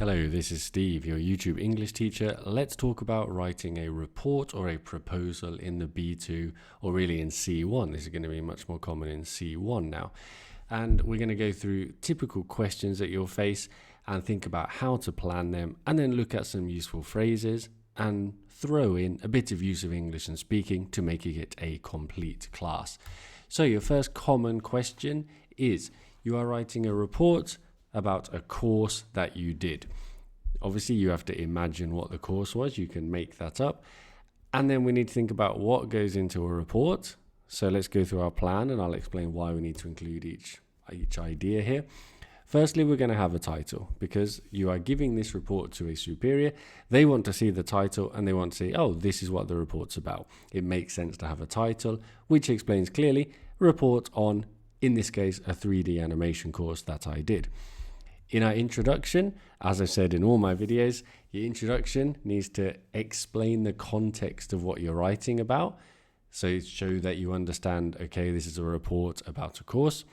Hello, this is Steve, your YouTube English teacher. Let's talk about writing a report or a proposal in the B2 or really in C1. This is going to be much more common in C1 now. And we're going to go through typical questions that you'll face and think about how to plan them, and then look at some useful phrases and throw in a bit of use of English and speaking to make it a complete class. So your first common question is, you are writing a report about a course that you did. Obviously, you have to imagine what the course was. You can make that up. And then we need to think about what goes into a report. So let's go through our plan and I'll explain why we need to include each idea here. Firstly, we're going to have a title because you are giving this report to a superior. They want to see the title and they want to say, oh, this is what the report's about. It makes sense to have a title which explains clearly, report on, in this case, a 3D animation course that I did. In our introduction, as I said in all my videos, your introduction needs to explain the context of what you're writing about. So show that you understand, okay, this is a report about a course,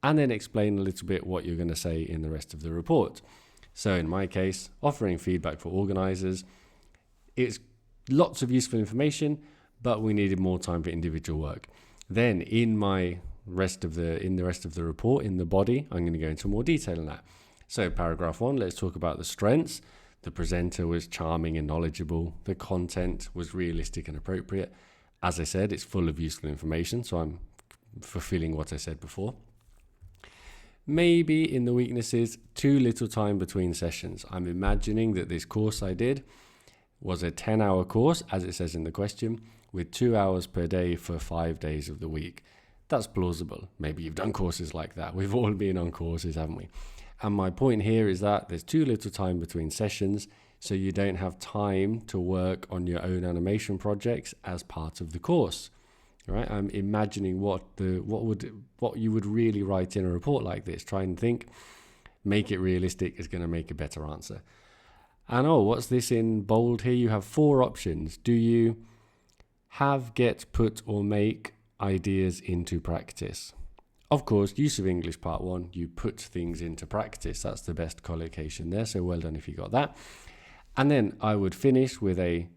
and then explain a little bit what you're going to say in the rest of the report. So in my case, offering feedback for organizers, it's lots of useful information, but we needed more time for individual work. Then in the rest of the report, in the body, I'm going to go into more detail on that. So paragraph 1, let's talk about the strengths. The presenter was charming and knowledgeable. The content was realistic and appropriate. As I said, it's full of useful information, so I'm fulfilling what I said before. Maybe in the weaknesses, too little time between sessions. I'm imagining that this course I did was a 10-hour course, as it says in the question, with 2 hours per day for 5 days of the week. That's plausible. Maybe you've done courses like that. We've all been on courses, haven't we? And my point here is that there's too little time between sessions, so you don't have time to work on your own animation projects as part of the course. Right? I'm imagining what you would really write in a report like this. Try and think, make it realistic is going to make a better answer. And what's this in bold here? You have 4 options. Do you have, get, put, or make ideas into practice? Of course, use of English part 1, you put things into practice. That's the best collocation there, so well done if you got that. And then I would finish with a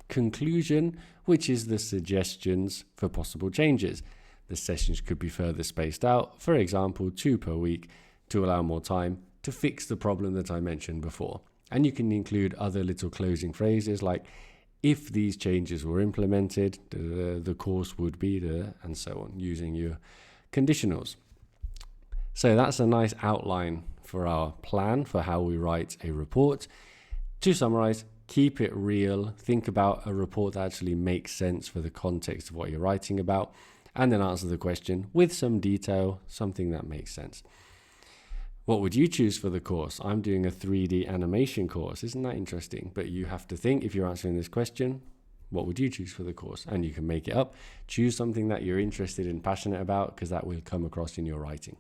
conclusion, which is the suggestions for possible changes. The sessions could be further spaced out, for example, 2 per week, to allow more time to fix the problem that I mentioned before. And you can include other little closing phrases like, if these changes were implemented, the course would be and so on, using your conditionals. So that's a nice outline for our plan for how we write a report. To summarize, keep it real. Think about a report that actually makes sense for the context of what you're writing about, and then answer the question with some detail, something that makes sense. What would you choose for the course? I'm doing a 3D animation course. Isn't that interesting? But you have to think, if you're answering this question, what would you choose for the course? And you can make it up. Choose something that you're interested and passionate about, because that will come across in your writing.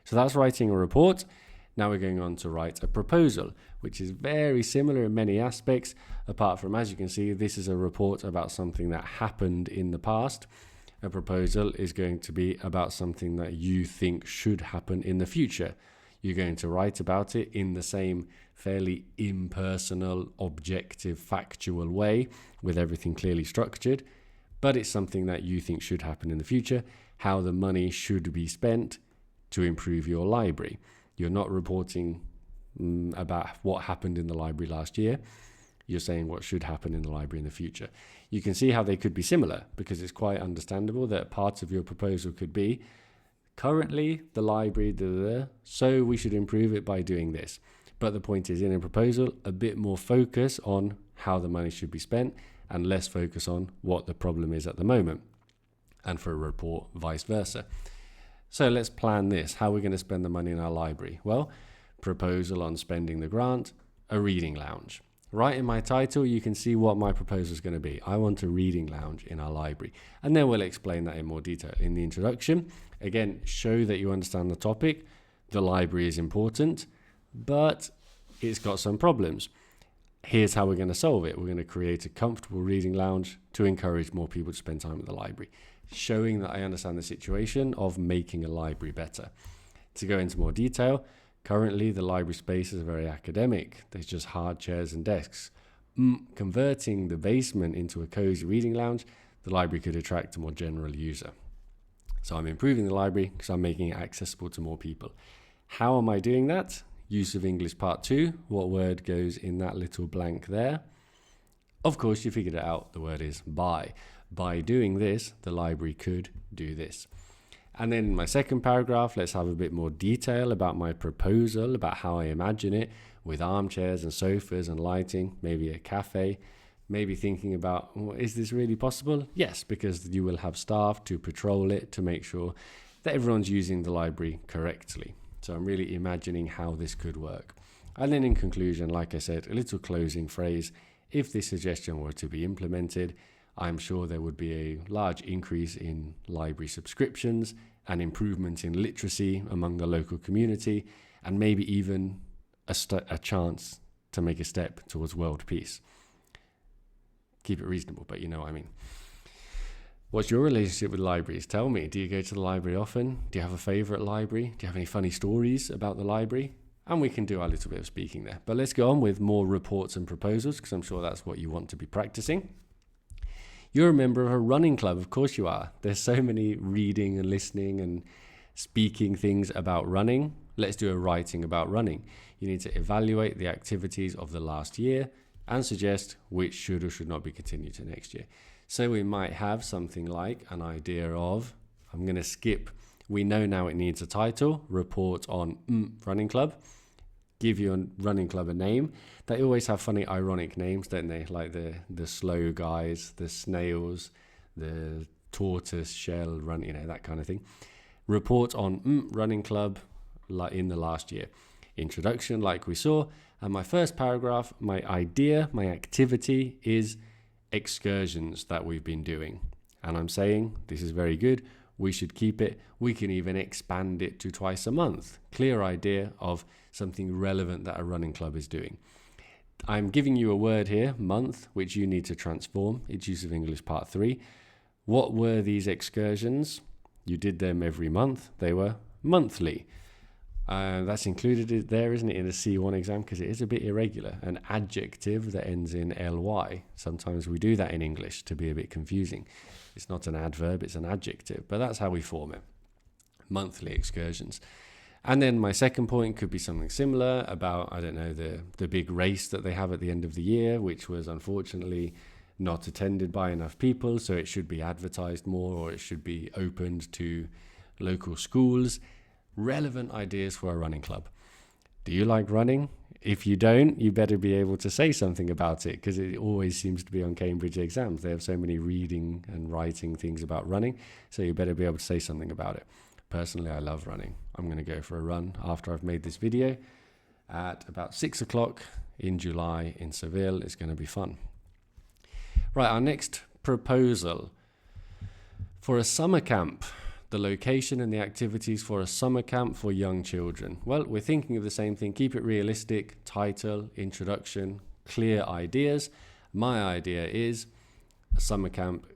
So that's writing a report. Now we're going on to write a proposal, which is very similar in many aspects, apart from, as you can see, this is a report about something that happened in the past. A proposal is going to be about something that you think should happen in the future. You're going to write about it in the same fairly impersonal, objective, factual way, with everything clearly structured, but it's something that you think should happen in the future, how the money should be spent to improve your library. You're not reporting about what happened in the library last year. You're saying what should happen in the library in the future. You can see how they could be similar, because it's quite understandable that part of your proposal could be, currently the library, so we should improve it by doing this. But the point is, in a proposal, a bit more focus on how the money should be spent and less focus on what the problem is at the moment. And for a report, vice versa. So let's plan this. How are we going to spend the money in our library? Well, proposal on spending the grant, a reading lounge. Right in my title, you can see what my proposal is going to be. I want a reading lounge in our library. And then we'll explain that in more detail in the introduction. Again, show that you understand the topic. The library is important, but it's got some problems. Here's how we're going to solve it. We're going to create a comfortable reading lounge to encourage more people to spend time at the library, showing that I understand the situation of making a library better. To go into more detail, Currently, the library space is very academic. There's just hard chairs and desks. Converting the basement into a cozy reading lounge, the library could attract a more general user. So I'm improving the library because I'm making it accessible to more people. How am I doing that? Use of English part 2. What word goes in that little blank there? Of course, you figured it out. The word is by. By doing this, the library could do this. And then in my second paragraph, let's have a bit more detail about my proposal, about how I imagine it, with armchairs and sofas and lighting, maybe a cafe, maybe thinking about, is this really possible? Yes, because you will have staff to patrol it to make sure that everyone's using the library correctly. So I'm really imagining how this could work. And then in conclusion, like I said, a little closing phrase. If this suggestion were to be implemented, I'm sure there would be a large increase in library subscriptions, an improvement in literacy among the local community, and maybe even a chance to make a step towards world peace. Keep it reasonable, but you know what I mean. What's your relationship with libraries? Tell me, do you go to the library often? Do you have a favourite library? Do you have any funny stories about the library? And we can do our little bit of speaking there. But let's go on with more reports and proposals, because I'm sure that's what you want to be practicing. You're a member of a running club, of course you are. There's so many reading and listening and speaking things about running. Let's do a writing about running. You need to evaluate the activities of the last year and suggest which should or should not be continued to next year. So we might have something like an idea of, I'm going to skip, we know now it needs a title, report on running club. Give your running club a name. They always have funny ironic names, don't they? Like the slow guys, the snails, the tortoise shell run, that kind of thing. Report on running club in the last year. Introduction, like we saw. And my first paragraph, my idea, my activity is excursions that we've been doing. And I'm saying this is very good. We should keep it. We can even expand it to twice a month. Clear idea of something relevant that a running club is doing. I'm giving you a word here, month, which you need to transform. It's use of English part 3. What were these excursions? You did them every month. They were monthly. That's included there, isn't it, in the C1 exam, because it is a bit irregular. An adjective that ends in ly. Sometimes we do that in English to be a bit confusing. It's not an adverb, it's an adjective, but that's how we form it. Monthly excursions. And then my second point could be something similar about, I don't know, the big race that they have at the end of the year, which was unfortunately not attended by enough people, so it should be advertised more, or it should be opened to local schools. Relevant ideas for a running club. Do you like running? If you don't, you better be able to say something about it, because it always seems to be on Cambridge exams. They have so many reading and writing things about running, so you better be able to say something about it. Personally, I love running. I'm going to go for a run after I've made this video at about 6 o'clock in July in Seville. It's going to be fun. Right, our next proposal for a summer camp. The location and the activities for a summer camp for young children. Well, we're thinking of the same thing. Keep it realistic. Title, introduction, clear ideas. My idea is a summer camp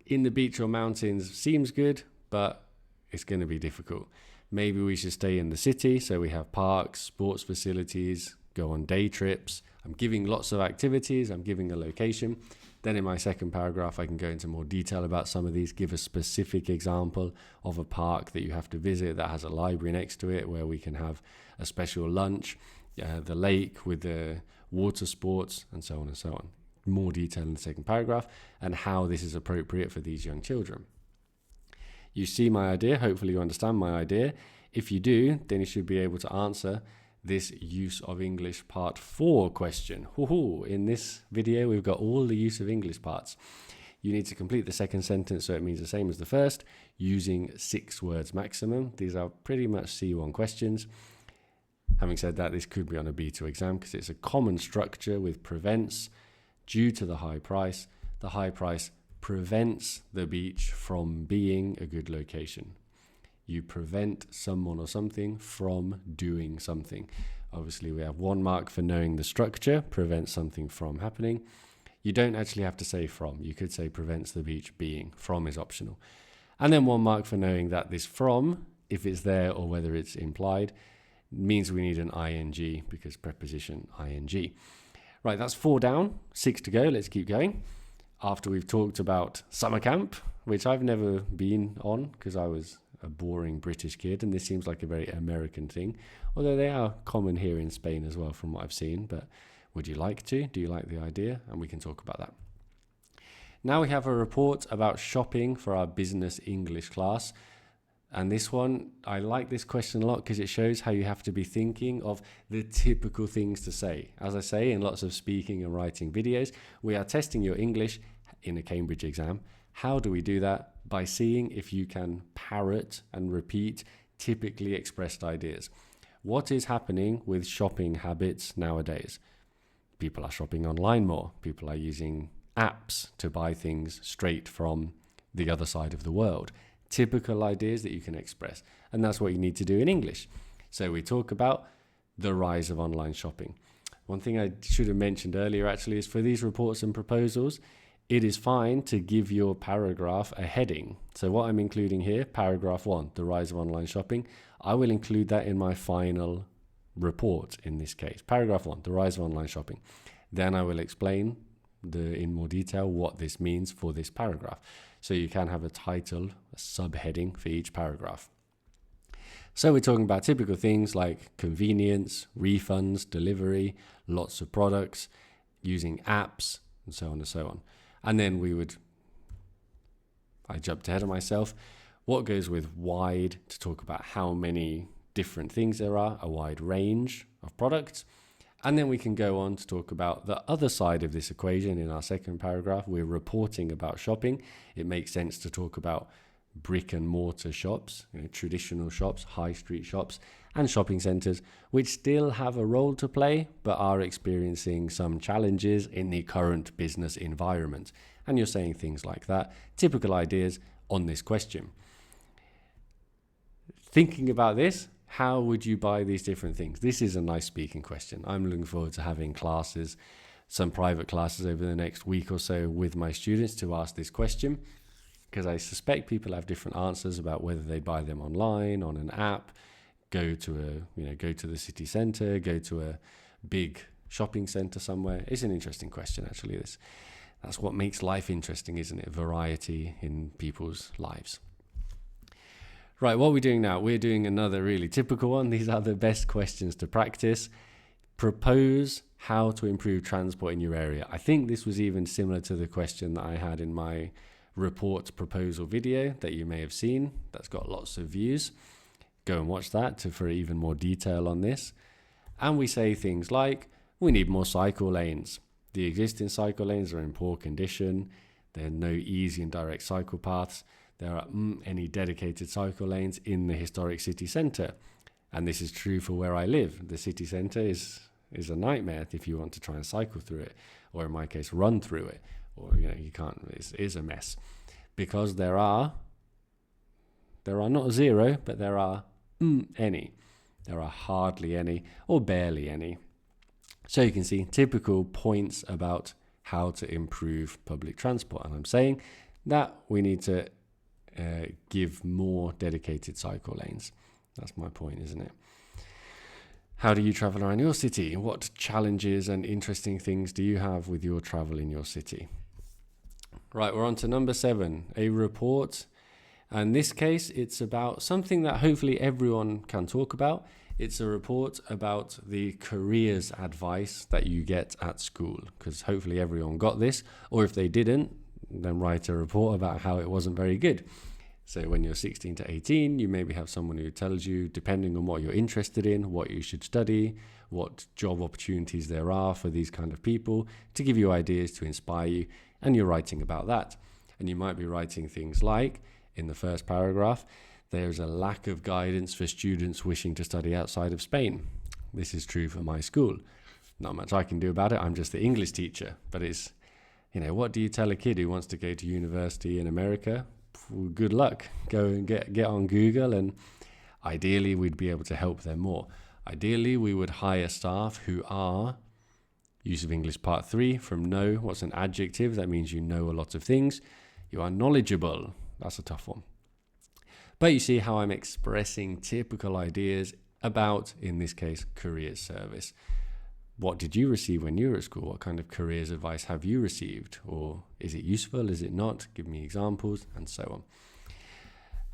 in the beach or mountains seems good, but it's going to be difficult. Maybe we should stay in the city, so we have parks, sports facilities, go on day trips. I'm giving lots of activities. I'm giving a location. Then in my second paragraph, I can go into more detail about some of these, give a specific example of a park that you have to visit that has a library next to it where we can have a special lunch, the lake with the water sports, and so on and so on. More detail in the second paragraph and how this is appropriate for these young children. You see my idea. Hopefully you understand my idea. If you do, then you should be able to answer this use of English part 4 question. In this video, we've got all the use of English parts. You need to complete the second sentence so it means the same as the first, using 6 words maximum. These are pretty much C1 questions. Having said that, this could be on a B2 exam because it's a common structure with prevents due to the high price. The high price prevents the beach from being a good location. You prevent someone or something from doing something. Obviously, we have 1 mark for knowing the structure, prevents something from happening. You don't actually have to say from. You could say prevents the beach being. From is optional. And then 1 mark for knowing that this from, if it's there or whether it's implied, means we need an ing because preposition ing. Right, that's 4 down, 6 to go. Let's keep going. After we've talked about summer camp, which I've never been on because I was a boring British kid, and this seems like a very American thing, although they are common here in Spain as well from what I've seen. But would you like to? Do you like the idea? And we can talk about that. Now we have a report about shopping for our business English class. And this one, I like this question a lot because it shows how you have to be thinking of the typical things to say. As I say in lots of speaking and writing videos, we are testing your English in a Cambridge exam. How do we do that? By seeing if you can parrot and repeat typically expressed ideas. What is happening with shopping habits nowadays? People are shopping online more. People are using apps to buy things straight from the other side of the world. Typical ideas that you can express. And that's what you need to do in English. So we talk about the rise of online shopping. One thing I should have mentioned earlier actually is for these reports and proposals, it is fine to give your paragraph a heading. So what I'm including here, paragraph 1, the rise of online shopping, I will include that in my final report in this case. Paragraph 1, the rise of online shopping. Then I will explain in more detail what this means for this paragraph. So you can have a title, a subheading for each paragraph. So we're talking about typical things like convenience, refunds, delivery, lots of products, using apps, and so on and so on. And then I jumped ahead of myself. What goes with wide to talk about how many different things there are, a wide range of products. And then we can go on to talk about the other side of this equation in our second paragraph. We're reporting about shopping. It makes sense to talk about brick and mortar shops, traditional shops, high street shops, and shopping centres, which still have a role to play, but are experiencing some challenges in the current business environment. And you're saying things like that, typical ideas on this question. Thinking about this, how would you buy these different things? This is a nice speaking question. I'm looking forward to having classes, some private classes over the next week or so with my students to ask this question, because I suspect people have different answers about whether they buy them online, on an app, go to the city centre, go to a big shopping centre somewhere. It's an interesting question, actually. That's what makes life interesting, isn't it? Variety in people's lives. Right, what are we doing now? We're doing another really typical one. These are the best questions to practice. Propose how to improve transport in your area. I think this was even similar to the question that I had in my report proposal video that you may have seen. That's got lots of views. Go and watch that for even more detail on this. And we say things like, we need more cycle lanes. The existing cycle lanes are in poor condition. There are no easy and direct cycle paths. There are any dedicated cycle lanes in the historic city centre. And this is true for where I live. The city centre is a nightmare if you want to try and cycle through it, or in my case, run through it. Or, you can't, it is a mess. Because there are not zero, but there are any. There are hardly any or barely any. So you can see typical points about how to improve public transport. And I'm saying that we need to give more dedicated cycle lanes. That's my point, isn't it? How do you travel around your city? What challenges and interesting things do you have with your travel in your city? Right, we're on to number 7, a report. And in this case, it's about something that hopefully everyone can talk about. It's a report about the careers advice that you get at school, because hopefully everyone got this, or if they didn't, then write a report about how it wasn't very good. So when you're 16 to 18, you maybe have someone who tells you, depending on what you're interested in, what you should study, what job opportunities there are for these kind of people, to give you ideas, to inspire you, and you're writing about that. And you might be writing things like, in the first paragraph, there's a lack of guidance for students wishing to study outside of Spain. This is true for my school. Not much I can do about it. I'm just the English teacher. But it's, what do you tell a kid who wants to go to university in America? Well, good luck. Go and get on Google, and ideally we'd be able to help them more. Ideally, we would hire staff who are, use of English part 3, from know. What's an adjective? That means you know a lot of things. You are knowledgeable. That's a tough one. But you see how I'm expressing typical ideas about, in this case, career service. What did you receive when you were at school? What kind of careers advice have you received? Or is it useful? Is it not? Give me examples, and so on.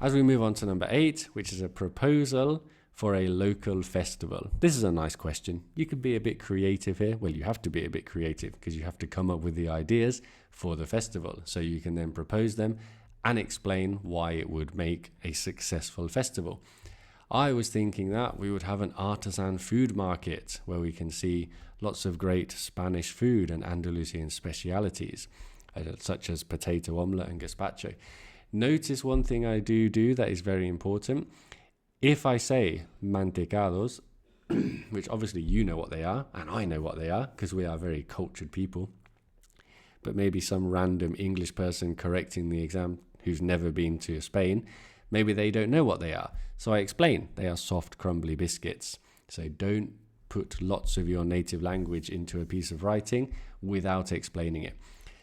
As we move on to number 8, which is a proposal for a local festival. This is a nice question. You could be a bit creative here. Well, you have to be a bit creative because you have to come up with the ideas for the festival. So you can then propose them and explain why it would make a successful festival. I was thinking that we would have an artisan food market where we can see lots of great Spanish food and Andalusian specialities, such as potato omelette and gazpacho. Notice one thing I do that is very important. If I say mantecados, which obviously you know what they are, and I know what they are, because we are very cultured people, but maybe some random English person correcting the exam who's never been to Spain, maybe they don't know what they are. So I explain, they are soft, crumbly biscuits. So don't put lots of your native language into a piece of writing without explaining it.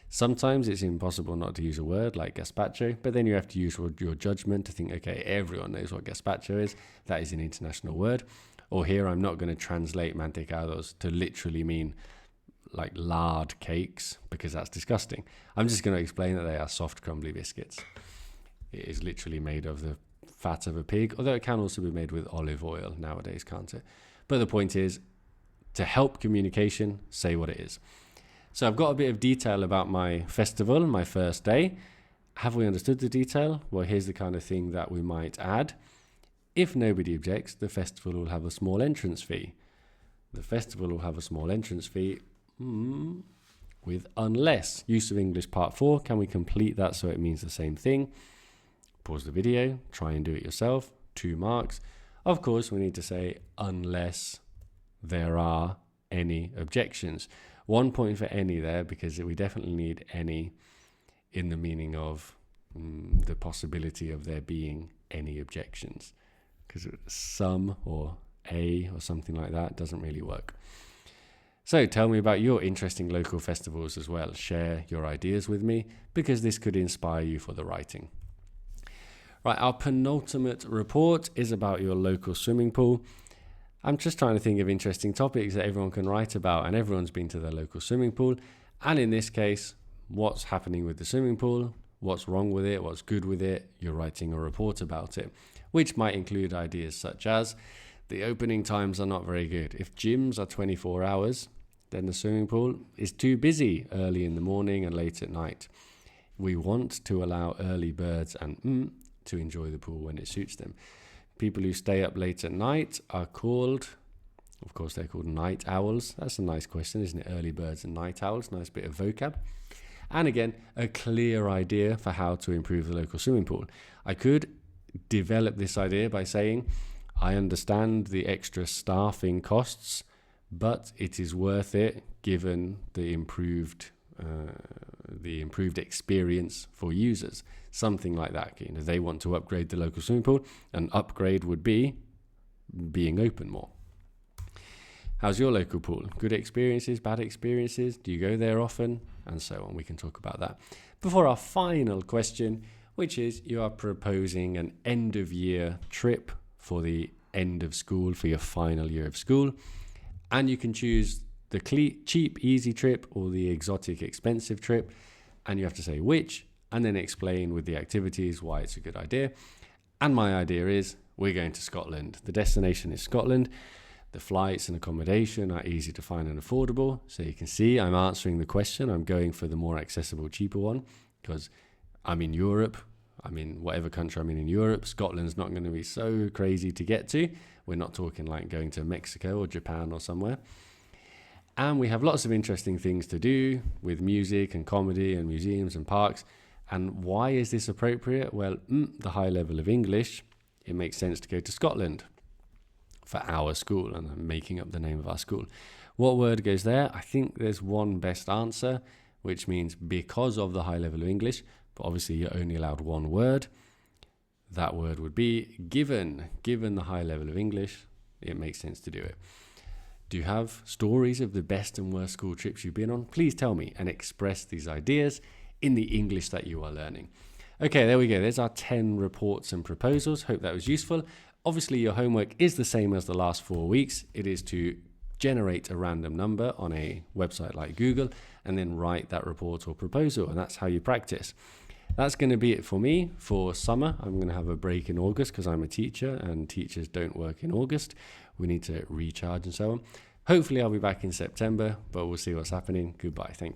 Sometimes it's impossible not to use a word like gazpacho, but then you have to use your judgment to think, okay, everyone knows what gazpacho is. That is an international word. Or here, I'm not going to translate mantecados to literally mean like lard cakes because that's disgusting. I'm just going to explain that they are soft, crumbly biscuits. It is literally made of the fat of a pig, although it can also be made with olive oil nowadays, can't it? But the point is, to help communication, say what it is. So I've got a bit of detail about my festival, my first day. Have we understood the detail? Well, here's the kind of thing that we might add. If nobody objects, the festival will have a small entrance fee. The festival will have a small entrance fee with unless. Use of English part 4. Can we complete that so it means the same thing? Pause the video, try and do it yourself. 2 marks. Of course, we need to say unless there are any objections. 1 point for any there because we definitely need any in the meaning of the possibility of there being any objections. Because some or a or something like that doesn't really work. So tell me about your interesting local festivals as well. Share your ideas with me because this could inspire you for the writing. Right, our penultimate report is about your local swimming pool. I'm just trying to think of interesting topics that everyone can write about, and everyone's been to their local swimming pool. And in this case, what's happening with the swimming pool, what's wrong with it, what's good with it, you're writing a report about it, which might include ideas such as the opening times are not very good. If gyms are 24 hours, then the swimming pool is too busy early in the morning and late at night. We want to allow early birds and to enjoy the pool when it suits them. People who stay up late at night are called, of course, they're called night owls. That's a nice question, isn't it? Early birds and night owls. Nice bit of vocab. And again, a clear idea for how to improve the local swimming pool. I could develop this idea by saying, I understand the extra staffing costs, but it is worth it given the improved experience for users. Something like that. You know, they want to upgrade the local swimming pool. An upgrade would be being open more. How's your local pool? Good experiences, bad experiences? Do you go there often? And so on. We can talk about that. Before our final question, which is you are proposing an end of year trip for the end of school, for your final year of school. And you can choose the cheap, easy trip or the exotic, expensive trip. And you have to say which, and then explain with the activities why it's a good idea. And my idea is we're going to Scotland. The destination is Scotland. The flights and accommodation are easy to find and affordable. So you can see I'm answering the question. I'm going for the more accessible, cheaper one because I'm in Europe. I'm in whatever country I'm in Europe. Scotland's not going to be so crazy to get to. We're not talking like going to Mexico or Japan or somewhere. And we have lots of interesting things to do with music and comedy and museums and parks. And why is this appropriate? Well, the high level of English, it makes sense to go to Scotland for our school. And I'm making up the name of our school. What word goes there? I think there's one best answer, which means because of the high level of English, but obviously you're only allowed one word. That word would be given. Given the high level of English, it makes sense to do it. Do you have stories of the best and worst school trips you've been on? Please tell me and express these ideas in the English that you are learning. Okay, there we go. There's our 10 reports and proposals. Hope that was useful. Obviously, your homework is the same as the last 4 weeks. It is to generate a random number on a website like Google and then write that report or proposal, and that's how you practice. That's going to be it for me for summer. I'm going to have a break in August because I'm a teacher and teachers don't work in August. We need to recharge and so on. Hopefully I'll be back in September, but we'll see what's happening. Goodbye. Thank you.